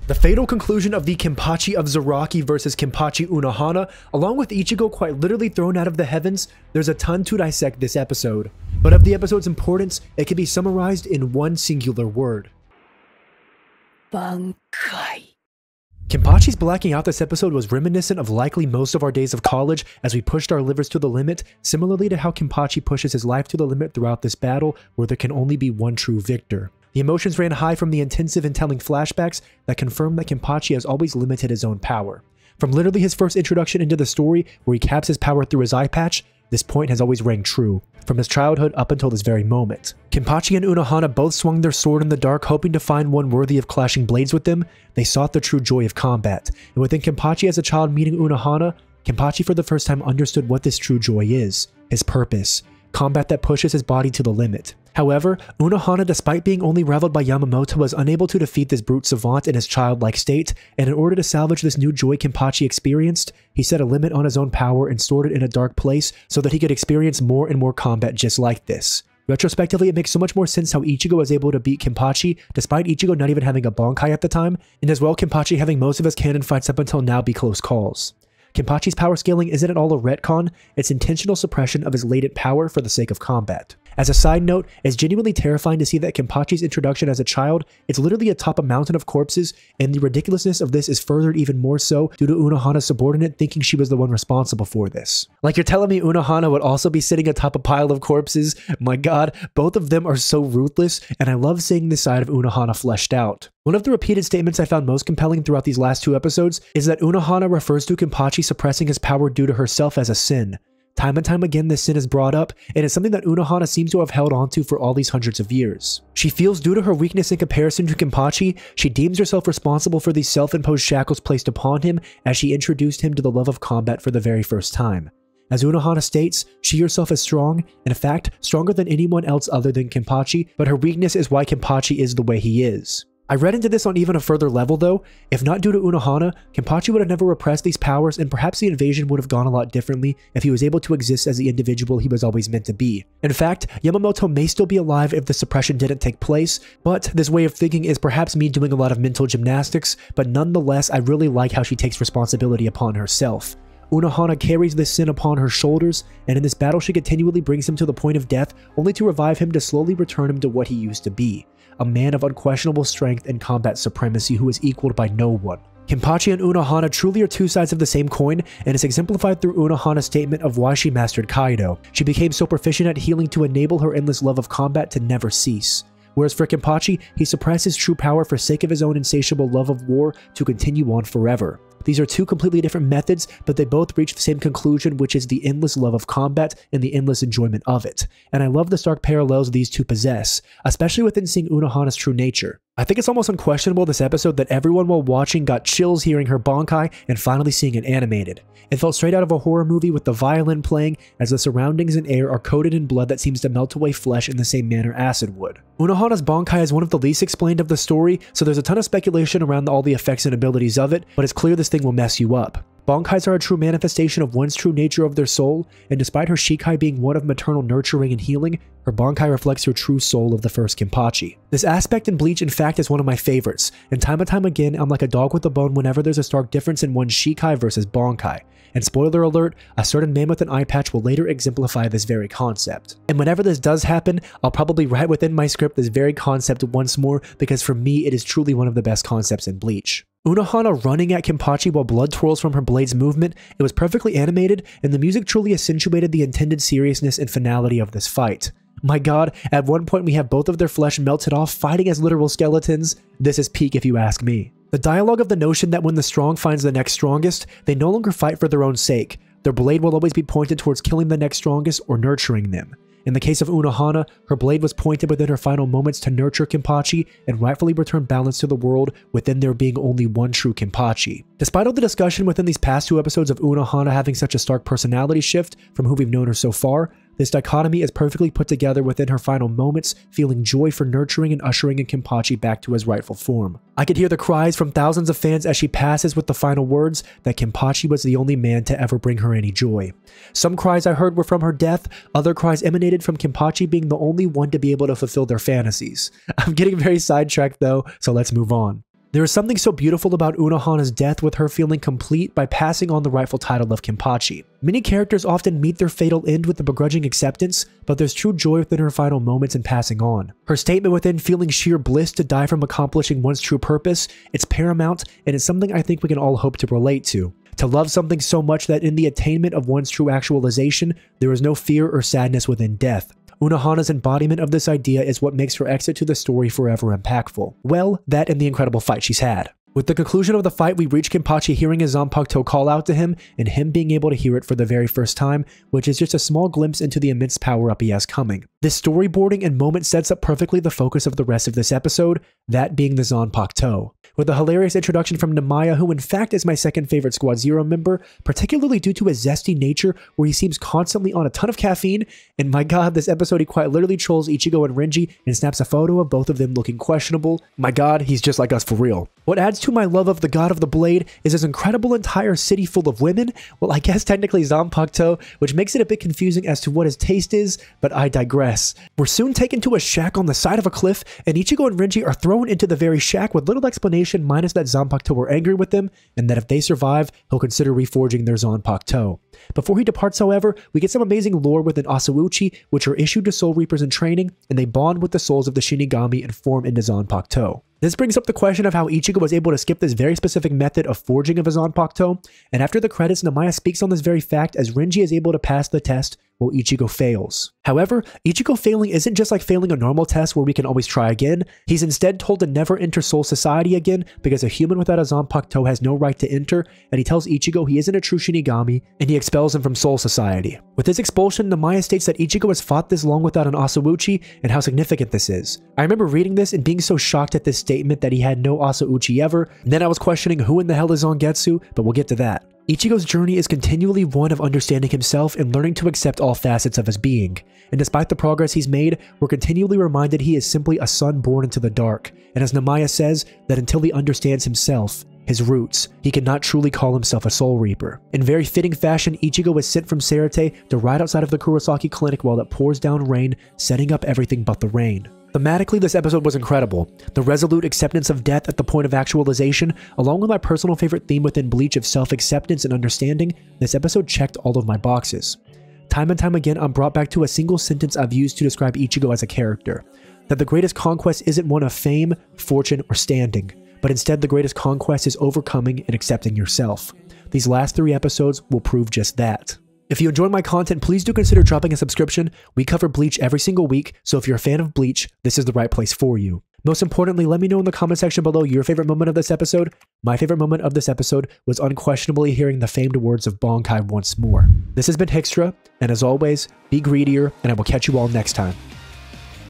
The fatal conclusion of the Kenpachi of Zaraki versus Kenpachi Unohana, along with Ichigo quite literally thrown out of the heavens, there's a ton to dissect this episode. But of the episode's importance, it can be summarized in one singular word. BANKAI. Kenpachi's blacking out this episode was reminiscent of likely most of our days of college as we pushed our livers to the limit, similarly to how Kenpachi pushes his life to the limit throughout this battle where there can only be one true victor. The emotions ran high from the intensive and telling flashbacks that confirmed that Kenpachi has always limited his own power. From literally his first introduction into the story, where he caps his power through his eye patch, this point has always rang true, from his childhood up until this very moment. Kenpachi and Unohana both swung their sword in the dark, hoping to find one worthy of clashing blades with them. They sought the true joy of combat, and within Kenpachi as a child meeting Unohana, Kenpachi for the first time understood what this true joy is, his purpose, combat that pushes his body to the limit. However, Unohana, despite being only rivaled by Yamamoto, was unable to defeat this brute savant in his childlike state, and in order to salvage this new joy Kenpachi experienced, he set a limit on his own power and stored it in a dark place so that he could experience more and more combat just like this. Retrospectively, it makes so much more sense how Ichigo was able to beat Kenpachi, despite Ichigo not even having a Bankai at the time, and as well Kenpachi having most of his canon fights up until now be close calls. Kenpachi's power scaling isn't at all a retcon, it's intentional suppression of his latent power for the sake of combat. As a side note, it's genuinely terrifying to see that Kenpachi's introduction as a child is literally atop a mountain of corpses, and the ridiculousness of this is furthered even more so due to Unohana's subordinate thinking she was the one responsible for this. Like, you're telling me Unohana would also be sitting atop a pile of corpses? My god, both of them are so ruthless, and I love seeing this side of Unohana fleshed out. One of the repeated statements I found most compelling throughout these last two episodes is that Unohana refers to Kenpachi suppressing his power due to herself as a sin. Time and time again, this sin is brought up, and it's something that Unohana seems to have held onto for all these hundreds of years. She feels due to her weakness in comparison to Kenpachi, she deems herself responsible for these self-imposed shackles placed upon him as she introduced him to the love of combat for the very first time. As Unohana states, she herself is strong, in fact, stronger than anyone else other than Kenpachi, but her weakness is why Kenpachi is the way he is. I read into this on even a further level though. If not due to Unohana, Kenpachi would have never repressed these powers, and perhaps the invasion would have gone a lot differently if he was able to exist as the individual he was always meant to be. In fact, Yamamoto may still be alive if the suppression didn't take place, but this way of thinking is perhaps me doing a lot of mental gymnastics, but nonetheless I really like how she takes responsibility upon herself. Unohana carries this sin upon her shoulders, and in this battle she continually brings him to the point of death, only to revive him to slowly return him to what he used to be. A man of unquestionable strength and combat supremacy who is equaled by no one. Kenpachi and Unohana truly are two sides of the same coin, and it's exemplified through Unohana's statement of why she mastered Kaido. She became so proficient at healing to enable her endless love of combat to never cease. Whereas for Kenpachi, he suppressed his true power for sake of his own insatiable love of war to continue on forever. These are two completely different methods, but they both reach the same conclusion, which is the endless love of combat and the endless enjoyment of it. And I love the stark parallels these two possess, especially within seeing Unohana's true nature. I think it's almost unquestionable this episode that everyone while watching got chills hearing her Bankai and finally seeing it animated. It felt straight out of a horror movie with the violin playing as the surroundings and air are coated in blood that seems to melt away flesh in the same manner acid would. Unohana's Bankai is one of the least explained of the story, so there's a ton of speculation around all the effects and abilities of it, but it's clear this thing will mess you up. Bankais are a true manifestation of one's true nature of their soul, and despite her Shikai being one of maternal nurturing and healing, her Bankai reflects her true soul of the first Kenpachi. This aspect in Bleach, in fact, is one of my favorites, and time again, I'm like a dog with a bone whenever there's a stark difference in one's Shikai versus Bankai. And spoiler alert, a certain man with an eye patch will later exemplify this very concept. And whenever this does happen, I'll probably write within my script this very concept once more, because for me, it is truly one of the best concepts in Bleach. Unohana running at Kenpachi while blood twirls from her blade's movement, it was perfectly animated, and the music truly accentuated the intended seriousness and finality of this fight. My god, at one point we have both of their flesh melted off fighting as literal skeletons. This is peak if you ask me. The dialogue of the notion that when the strong finds the next strongest, they no longer fight for their own sake. Their blade will always be pointed towards killing the next strongest or nurturing them. In the case of Unohana, her blade was pointed within her final moments to nurture Kenpachi and rightfully return balance to the world within there being only one true Kenpachi. Despite all the discussion within these past two episodes of Unohana having such a stark personality shift from who we've known her so far, this dichotomy is perfectly put together within her final moments, feeling joy for nurturing and ushering in Kenpachi back to his rightful form. I could hear the cries from thousands of fans as she passes with the final words that Kenpachi was the only man to ever bring her any joy. Some cries I heard were from her death, other cries emanated from Kenpachi being the only one to be able to fulfill their fantasies. I'm getting very sidetracked though, so let's move on. There is something so beautiful about Unohana's death, with her feeling complete by passing on the rightful title of Kenpachi. Many characters often meet their fatal end with a begrudging acceptance, but there's true joy within her final moments in passing on. Her statement within feeling sheer bliss to die from accomplishing one's true purpose, it's paramount, and it's something I think we can all hope to relate to. To love something so much that in the attainment of one's true actualization, there is no fear or sadness within death. Unohana's embodiment of this idea is what makes her exit to the story forever impactful. Well, that and the incredible fight she's had. With the conclusion of the fight, we reach Kenpachi hearing his Zanpakuto call out to him, and him being able to hear it for the very first time, which is just a small glimpse into the immense power-up he has coming. This storyboarding and moment sets up perfectly the focus of the rest of this episode, that being the Zanpakuto. With a hilarious introduction from Namaya, who in fact is my second favorite Squad Zero member, particularly due to his zesty nature where he seems constantly on a ton of caffeine, and my god, this episode he quite literally trolls Ichigo and Renji and snaps a photo of both of them looking questionable. My god, he's just like us for real. What adds to my love of the God of the Blade is his incredible entire city full of women, well I guess technically Zanpakuto, which makes it a bit confusing as to what his taste is, but I digress. We're soon taken to a shack on the side of a cliff, and Ichigo and Renji are thrown into the very shack with little explanation minus that Zanpakuto were angry with them, and that if they survive, he'll consider reforging their Zanpakuto. Before he departs, however, we get some amazing lore within Asauchi, which are issued to Soul Reapers in training, and they bond with the souls of the Shinigami and form into Zanpakuto. This brings up the question of how Ichigo was able to skip this very specific method of forging of a Zanpakuto, and after the credits, Namaya speaks on this very fact as Renji is able to pass the test while Ichigo fails. However, Ichigo failing isn't just like failing a normal test where we can always try again. He's instead told to never enter Soul Society again because a human without a Zanpakuto has no right to enter, and he tells Ichigo he isn't a true Shinigami, and he expels him from Soul Society. With his expulsion, Namaya states that Ichigo has fought this long without an Asauchi and how significant this is. I remember reading this and being so shocked at this statement that he had no Asauchi ever, and then I was questioning who in the hell is Zangetsu, but we'll get to that. Ichigo's journey is continually one of understanding himself and learning to accept all facets of his being. And despite the progress he's made, we're continually reminded he is simply a son born into the dark. And as Namaya says, that until he understands himself, his roots, he cannot truly call himself a Soul Reaper. In very fitting fashion, Ichigo is sent from Serete to right outside of the Kurosaki clinic while it pours down rain, setting up everything but the rain. Thematically, this episode was incredible. The resolute acceptance of death at the point of actualization, along with my personal favorite theme within Bleach of self-acceptance and understanding, this episode checked all of my boxes. Time and time again, I'm brought back to a single sentence I've used to describe Ichigo as a character. That the greatest conquest isn't one of fame, fortune, or standing, but instead the greatest conquest is overcoming and accepting yourself. These last 3 episodes will prove just that. If you enjoyed my content, please do consider dropping a subscription. We cover Bleach every single week, so if you're a fan of Bleach, this is the right place for you. Most importantly, let me know in the comment section below your favorite moment of this episode. My favorite moment of this episode was unquestionably hearing the famed words of BANKAI once more. This has been hiXtrah, and as always, be greedier, and I will catch you all next time.